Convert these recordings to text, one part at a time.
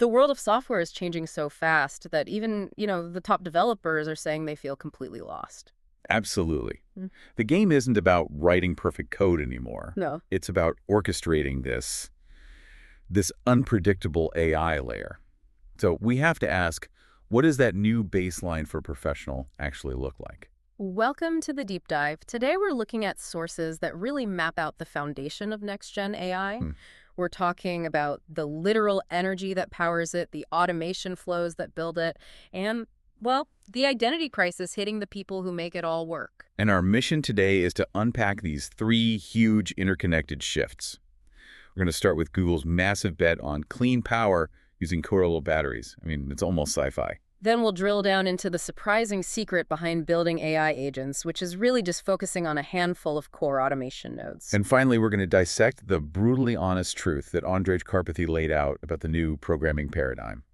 The world of software is changing so fast that even, the top developers are saying they feel completely lost. Absolutely. Mm. The game isn't about writing perfect code anymore. No. It's about orchestrating this unpredictable AI layer. So we have to ask, what does that new baseline for professional actually look like? Welcome to the deep dive. Today we're looking at sources that really map out the foundation of next-gen AI. We're talking about the literal energy that powers it, the automation flows that build it, and, well, the identity crisis hitting the people who make it all work. And our mission today is to unpack these three huge interconnected shifts. We're going to start with Google's massive bet on clean power using CO2 batteries. I mean, it's almost sci-fi. Then we'll drill down into the surprising secret behind building AI agents, which is really just focusing on a handful of core automation nodes. And finally, we're going to dissect the brutally honest truth that Andrej Karpathy laid out about the new programming paradigm.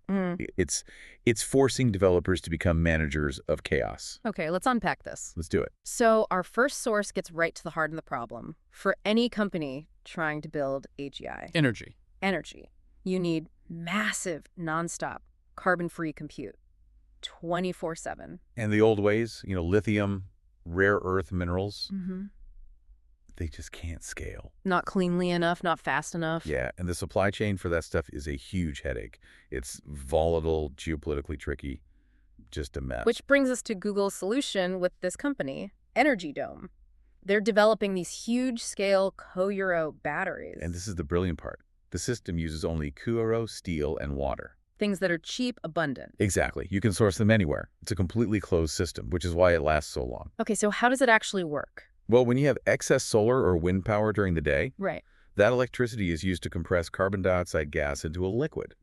It's forcing developers to become managers of chaos. Okay, let's unpack this. Let's do it. So our first source gets right to the heart of the problem. For any company trying to build AGI, energy, you need massive, nonstop, carbon-free compute, 24/7. And the old ways, lithium, rare earth minerals, they just can't scale. Not cleanly enough, not fast enough. Yeah, and the supply chain for that stuff is a huge headache. It's volatile, geopolitically tricky, just a mess. Which brings us to Google's solution with this company, Energy Dome. They're developing these huge-scale CO2 batteries. And this is the brilliant part. The system uses only CO2, steel, and water. Things that are cheap, abundant. Exactly. You can source them anywhere. It's a completely closed system, which is why it lasts so long. Okay, so how does it actually work? Well, when you have excess solar or wind power during the day, Right. that electricity is used to compress carbon dioxide gas into a liquid.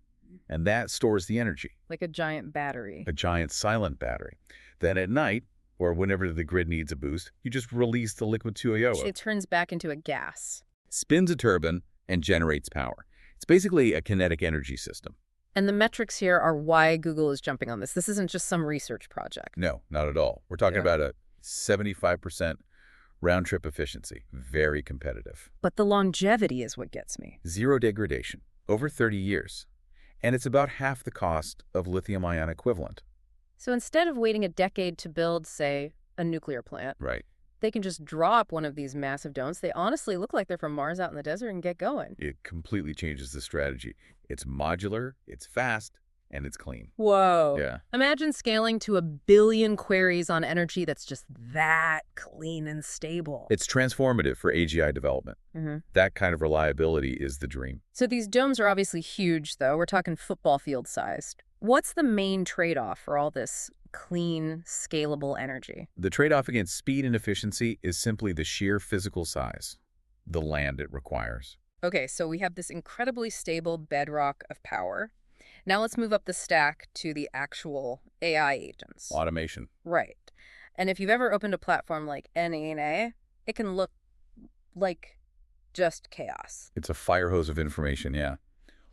And that stores the energy. Like a giant battery. A giant silent battery. Then at night, or whenever the grid needs a boost, you just release the liquid CO2. It turns back into a gas. Spins a turbine and generates power. It's basically a kinetic energy system. And the metrics here are why Google is jumping on this. This isn't just some research project. No, not at all. We're talking about a 75% round-trip efficiency. Very competitive. But the longevity is what gets me. Zero degradation. Over 30 years. And it's about half the cost of lithium-ion equivalent. So instead of waiting a decade to build, say, a nuclear plant, Right. they can just drop one of these massive domes. They honestly look like they're from Mars out in the desert and get going. It completely changes the strategy. It's modular, it's fast, and it's clean. Whoa. Yeah. Imagine scaling to 1 billion queries on energy that's just that clean and stable. It's transformative for AGI development. That kind of reliability is the dream. So these domes are obviously huge, though. We're talking football field sized. What's the main trade-off for all this clean, scalable energy? The trade-off against speed and efficiency is simply the sheer physical size, the land it requires. Okay, so we have this incredibly stable bedrock of power. Now let's move up the stack to the actual AI agents. Automation. Right. And if you've ever opened a platform like NANA, it can look like just chaos. It's a fire hose of information, yeah.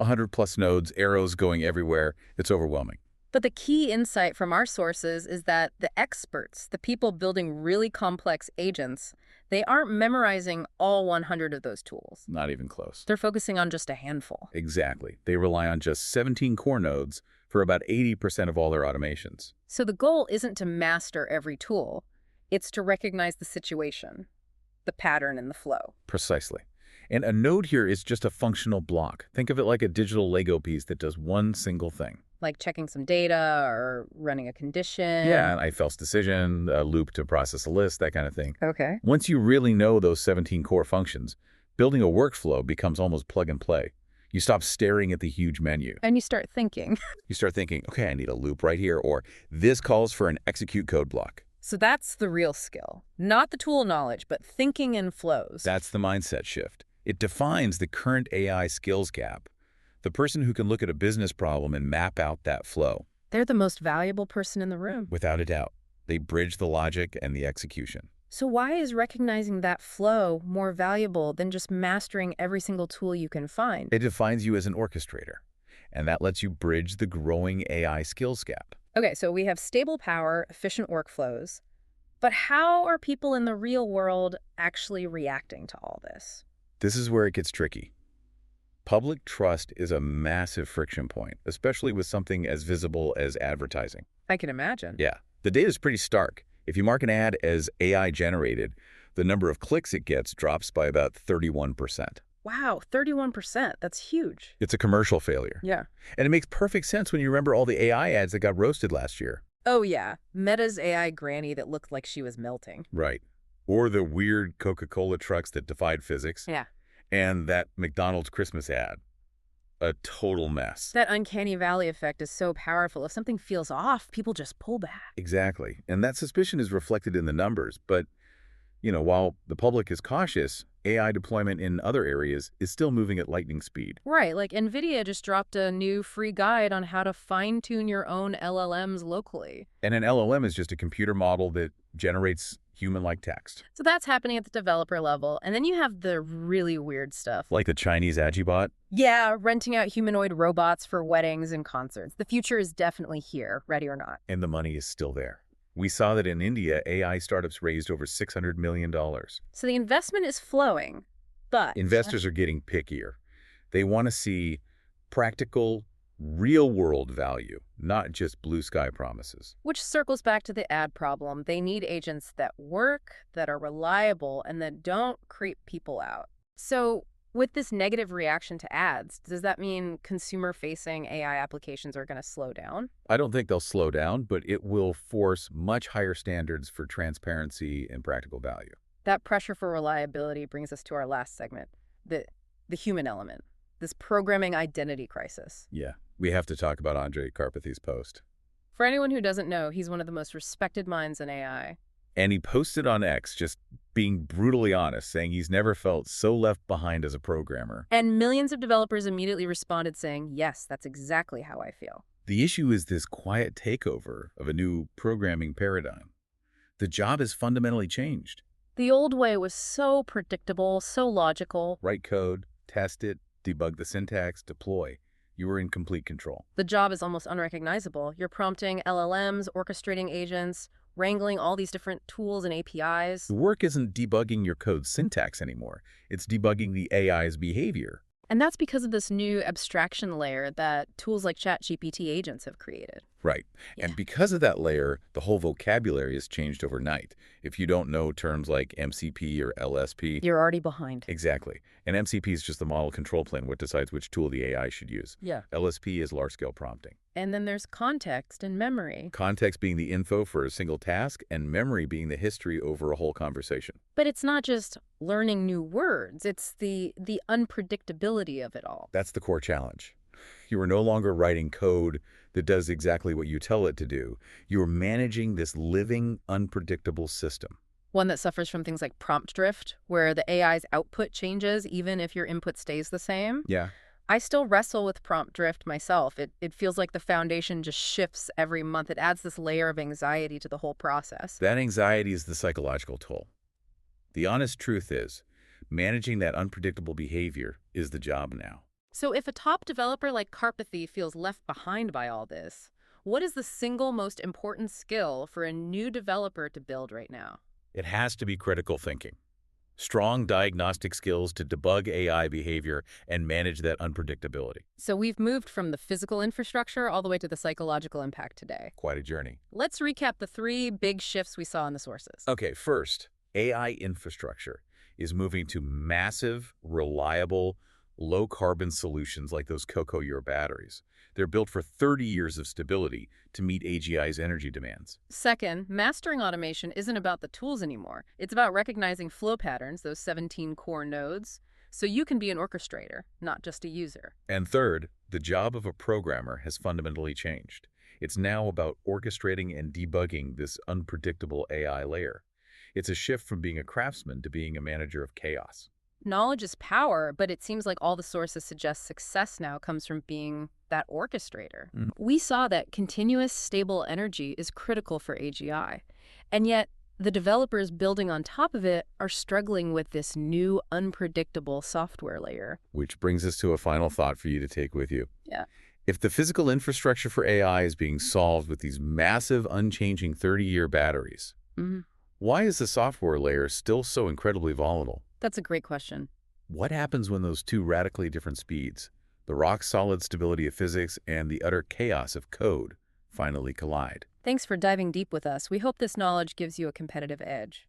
100+ nodes, arrows going everywhere. It's overwhelming. But the key insight from our sources is that the experts, the people building really complex agents, they aren't memorizing all 100 of those tools. Not even close. They're focusing on just a handful. Exactly. They rely on just 17 core nodes for about 80% of all their automations. So the goal isn't to master every tool. It's to recognize the situation, the pattern, and the flow. Precisely. And a node here is just a functional block. Think of it like a digital Lego piece that does one single thing. Like checking some data or running a condition. Yeah, an if-else decision, a loop to process a list, that kind of thing. Okay. Once you really know those 17 core functions, building a workflow becomes almost plug and play. You stop staring at the huge menu. And you start thinking. You start thinking, okay, I need a loop right here, or this calls for an execute code block. So that's the real skill. Not the tool knowledge, but thinking in flows. That's the mindset shift. It defines the current AI skills gap. The person who can look at a business problem and map out that flow. They're the most valuable person in the room. Without a doubt. They bridge the logic and the execution. So why is recognizing that flow more valuable than just mastering every single tool you can find? It defines you as an orchestrator, and that lets you bridge the growing AI skills gap. Okay, so we have stable power, efficient workflows, but how are people in the real world actually reacting to all this? This is where it gets tricky. Public trust is a massive friction point, especially with something as visible as advertising. I can imagine. Yeah, the data is pretty stark. If you mark an ad as AI generated, the number of clicks it gets drops by about 31%. Wow, 31%. That's huge. It's a commercial failure. Yeah. And it makes perfect sense when you remember all the AI ads that got roasted last year. Oh, yeah. Meta's AI granny that looked like she was melting. Right. Or the weird Coca-Cola trucks that defied physics. Yeah. And that McDonald's Christmas ad. A total mess. That uncanny valley effect is so powerful. If something feels off, people just pull back. Exactly. And that suspicion is reflected in the numbers. But, while the public is cautious, AI deployment in other areas is still moving at lightning speed. Right, like NVIDIA just dropped a new free guide on how to fine-tune your own LLMs locally. And an LLM is just a computer model that generates human-like text. So that's happening at the developer level. And then you have the really weird stuff. Like the Chinese AGIBot? Yeah, renting out humanoid robots for weddings and concerts. The future is definitely here, ready or not. And the money is still there. We saw that in India, AI startups raised over $600 million. So the investment is flowing, but Investors are getting pickier. They want to see practical, real-world value, not just blue sky promises. which circles back to the ad problem. They need agents that work, that are reliable, and that don't creep people out. So with this negative reaction to ads, does that mean consumer-facing AI applications are going to slow down? I don't think they'll slow down, but it will force much higher standards for transparency and practical value. That pressure for reliability brings us to our last segment, the human element, this programming identity crisis. Yeah, we have to talk about Andrej Karpathy's post. For anyone who doesn't know, he's one of the most respected minds in AI. And he posted on X, just being brutally honest, saying he's never felt so left behind as a programmer. And millions of developers immediately responded saying, yes, that's exactly how I feel. The issue is this quiet takeover of a new programming paradigm. The job has fundamentally changed. The old way was so predictable, so logical. Write code, test it, debug the syntax, deploy. You were in complete control. The job is almost unrecognizable. You're prompting LLMs, orchestrating agents, wrangling all these different tools and APIs. The work isn't debugging your code's syntax anymore. It's debugging the AI's behavior. And that's because of this new abstraction layer that tools like ChatGPT agents have created. Right. Yeah. And because of that layer, the whole vocabulary has changed overnight. If you don't know terms like MCP or LSP... You're already behind. Exactly. And MCP is just the model control plane, what decides which tool the AI should use. Yeah. LSP is large-scale prompting. And then there's context and memory. Context being the info for a single task, and memory being the history over a whole conversation. But it's not just learning new words. It's the unpredictability of it all. That's the core challenge. You are no longer writing code that does exactly what you tell it to do. You are managing this living, unpredictable system. One that suffers from things like prompt drift, where the AI's output changes even if your input stays the same. Yeah. I still wrestle with prompt drift myself. It feels like the foundation just shifts every month. It adds this layer of anxiety to the whole process. That anxiety is the psychological toll. The honest truth is, managing that unpredictable behavior is the job now. So if a top developer like Karpathy feels left behind by all this, what is the single most important skill for a new developer to build right now? It has to be critical thinking. Strong diagnostic skills to debug AI behavior and manage that unpredictability. So we've moved from the physical infrastructure all the way to the psychological impact today. Quite a journey. Let's recap the 3 big shifts we saw in the sources. Okay, first, AI infrastructure is moving to massive, reliable, low-carbon solutions like those CO2 batteries. They're built for 30 years of stability to meet AGI's energy demands. Second, mastering automation isn't about the tools anymore. It's about recognizing flow patterns, those 17 core nodes, so you can be an orchestrator, not just a user. And third, the job of a programmer has fundamentally changed. It's now about orchestrating and debugging this unpredictable AI layer. It's a shift from being a craftsman to being a manager of chaos. Knowledge is power, but it seems like all the sources suggest success now comes from being that orchestrator. We saw that continuous, stable energy is critical for AGI, and yet the developers building on top of it are struggling with this new, unpredictable software layer. Which brings us to a final thought for you to take with you. Yeah. If the physical infrastructure for AI is being solved with these massive, unchanging 30-year batteries, why is the software layer still so incredibly volatile? That's a great question. what happens when those two radically different speeds, the rock-solid stability of physics and the utter chaos of code, finally collide? Thanks for diving deep with us. We hope this knowledge gives you a competitive edge.